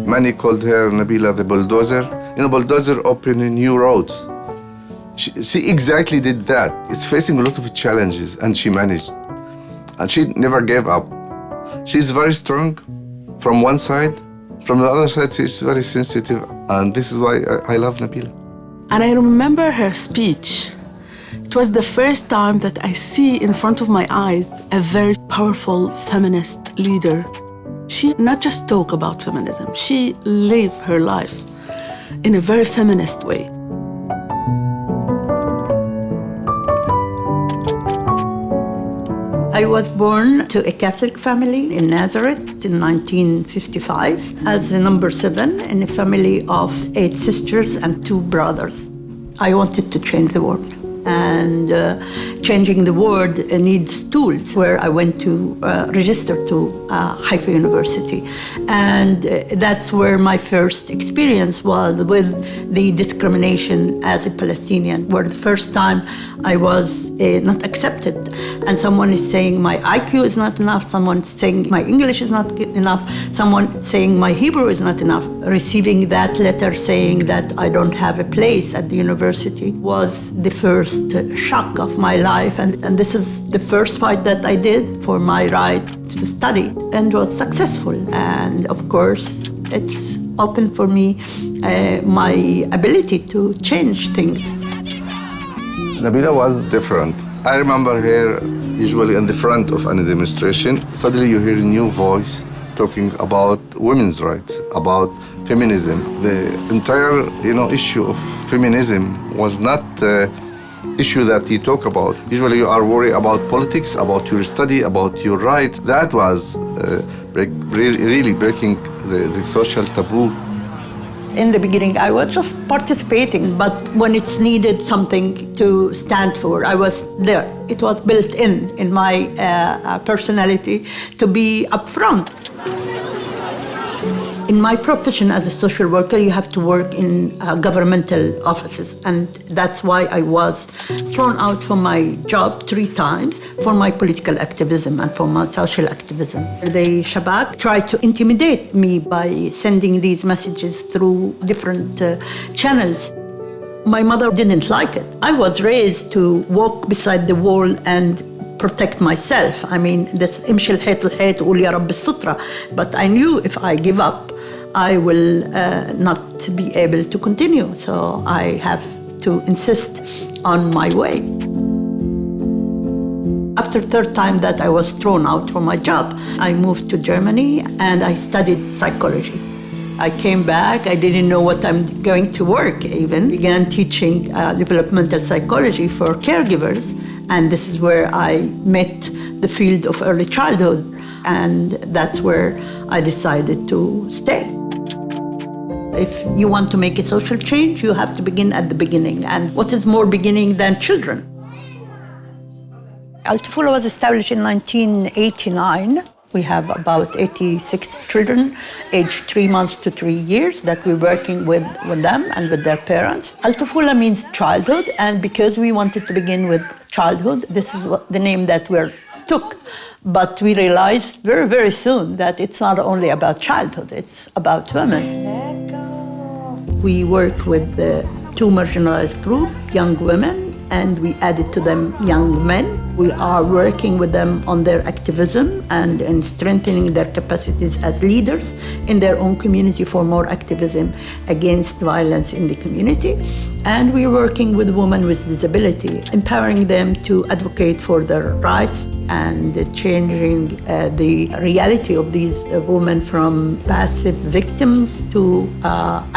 Many called her Nabila the bulldozer. Bulldozer opening new roads. She exactly did that. It's facing a lot of challenges, and she managed. And she never gave up. She's very strong from one side. From the other side, she's very sensitive. And this is why I love Nabila. And I remember her speech. It was the first time that I see in front of my eyes a very powerful feminist leader. She not just talk about feminism, she lived her life in a very feminist way. I was born to a Catholic family in Nazareth in 1955 as the number 7 in a family of 8 sisters and 2 brothers. I wanted to change the world. And changing the world needs tools, where I went to register to Haifa University. And that's where my first experience was with the discrimination as a Palestinian, where the first time I was not accepted. And someone is saying my IQ is not enough, someone saying my English is not enough, someone saying my Hebrew is not enough. Receiving that letter saying that I don't have a place at the university was the first shock of my life, and this is the first fight that I did for my right to study, and was successful. And of course, it's opened for me my ability to change things. Nabila was different. I remember her usually in the front of any demonstration. Suddenly you hear a new voice talking about women's rights, about feminism. The entire, issue of feminism was not issue that you talk about. Usually you are worried about politics, about your study, about your rights. That was really breaking the social taboo. In the beginning, I was just participating, but when it's needed something to stand for, I was there. It was built in my personality to be upfront. In my profession as a social worker, you have to work in governmental offices, and that's why I was thrown out from my job 3 times for my political activism and for my social activism. The Shabab tried to intimidate me by sending these messages through different channels. My mother didn't like it. I was raised to walk beside the wall and protect myself. I mean, that's امشي الحيط الحيط وقول يا رب السترة. But I knew if I give up, I will not be able to continue. So I have to insist on my way. After the 3rd time that I was thrown out from my job, I moved to Germany and I studied psychology. I came back, I didn't know what I'm going to work even. Began teaching developmental psychology for caregivers, and this is where I met the field of early childhood, and that's where I decided to stay. If you want to make a social change, you have to begin at the beginning, and what is more beginning than children? Al-Tufula was established in 1989. We have about 86 children, aged 3 months to 3 years, that we're working with them and with their parents. Al-Tufula means childhood, and because we wanted to begin with childhood, this is the name that we took. But we realized very, very soon that it's not only about childhood, it's about women. We worked with the 2 marginalized groups, young women, and we added to them young men. We are working with them on their activism and in strengthening their capacities as leaders in their own community for more activism against violence in the community. And we're working with women with disability, empowering them to advocate for their rights and changing the reality of these women from passive victims to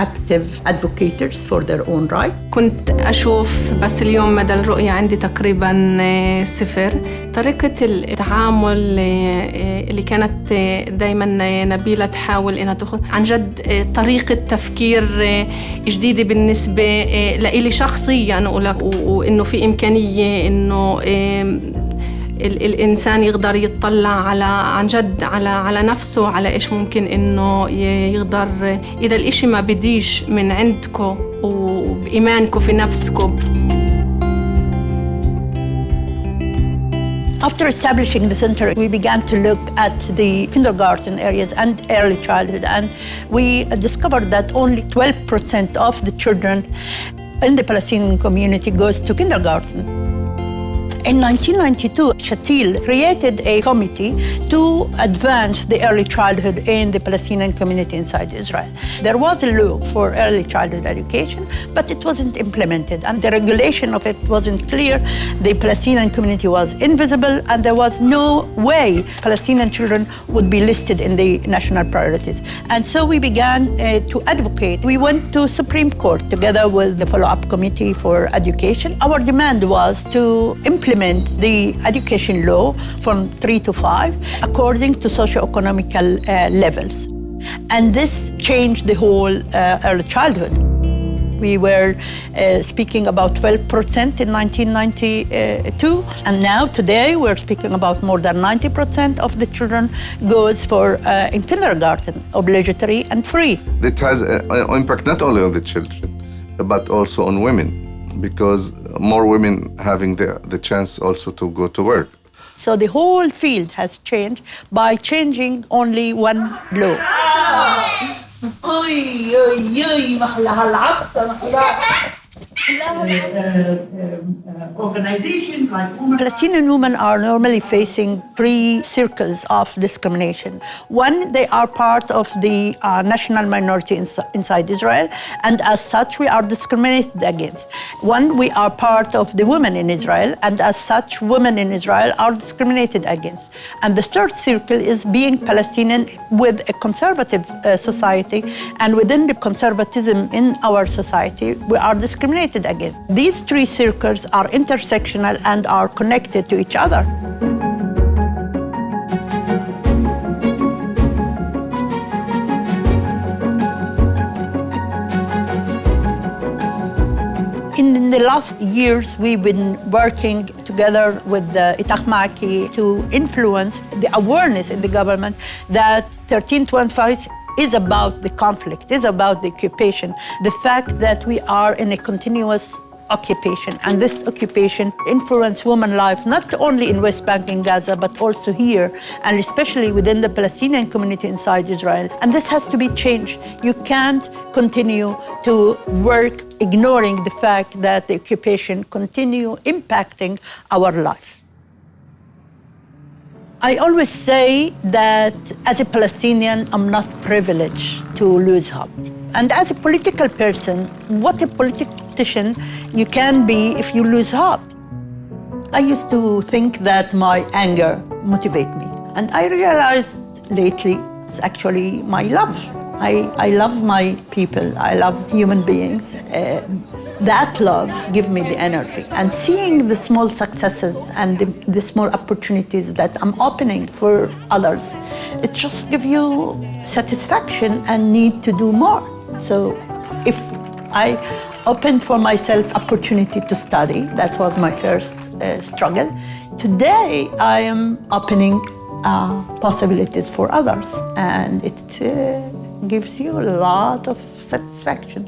active advocaators for their own rights. كنت أشوف بس اليوم مدى الرؤية عندي تقريباً 0. طريقة التعامل اللي كانت دايماً نبيلة تحاول إنها تأخذ عن جد طريقة تفكير جديدة بالنسبة لإلي شخصياً، وإنه في إمكانية إنه الإنسان يقدر يطلع عن جد على نفسه، على إيش ممكن إنه يقدر إذا الإشي ما بديش من عندكم وبإيمانكم في نفسكم. After establishing the center, we began to look at the kindergarten areas and early childhood, and we discovered that only 12% of the children in the Palestinian community goes to kindergarten. In 1992, Shatil created a committee to advance the early childhood in the Palestinian community inside Israel. There was a law for early childhood education, but it wasn't implemented, and the regulation of it wasn't clear. The Palestinian community was invisible, and there was no way Palestinian children would be listed in the national priorities. And so we began to advocate. We went to Supreme Court together with the follow-up committee for education. Our demand was to implement the education law from 3 to 5 according to socio-economical levels. And this changed the whole early childhood. We were speaking about 12% in 1992, and now today we're speaking about more than 90% of the children goes for in kindergarten, obligatory and free. It has an impact not only on the children, but also on women, because more women having the chance also to go to work. So the whole field has changed by changing only one law. Organizations like Palestinian women are normally facing 3 circles of discrimination. One, they are part of the national minority inside Israel, and as such, we are discriminated against. One, we are part of the women in Israel, and as such, women in Israel are discriminated against. And the third circle is being Palestinian with a conservative society, and within the conservatism in our society, we are discriminated against. These 3 circles are intersectional and are connected to each other. In the last years, we've been working together with Itach Maki to influence the awareness in the government that 1325 is about the conflict, is about the occupation, the fact that we are in a continuous occupation. And this occupation influences women's life, not only in West Bank and Gaza, but also here, and especially within the Palestinian community inside Israel. And this has to be changed. You can't continue to work ignoring the fact that the occupation continue impacting our life. I always say that as a Palestinian, I'm not privileged to lose hope. And as a political person, what a politician you can be if you lose hope. I used to think that my anger motivates me. And I realized lately it's actually my love. I love my people. I love human beings. That love gives me the energy. And seeing the small successes and the small opportunities that I'm opening for others, it just gives you satisfaction and need to do more. So if I opened for myself opportunity to study, that was my first struggle. Today, I am opening possibilities for others, and it gives you a lot of satisfaction.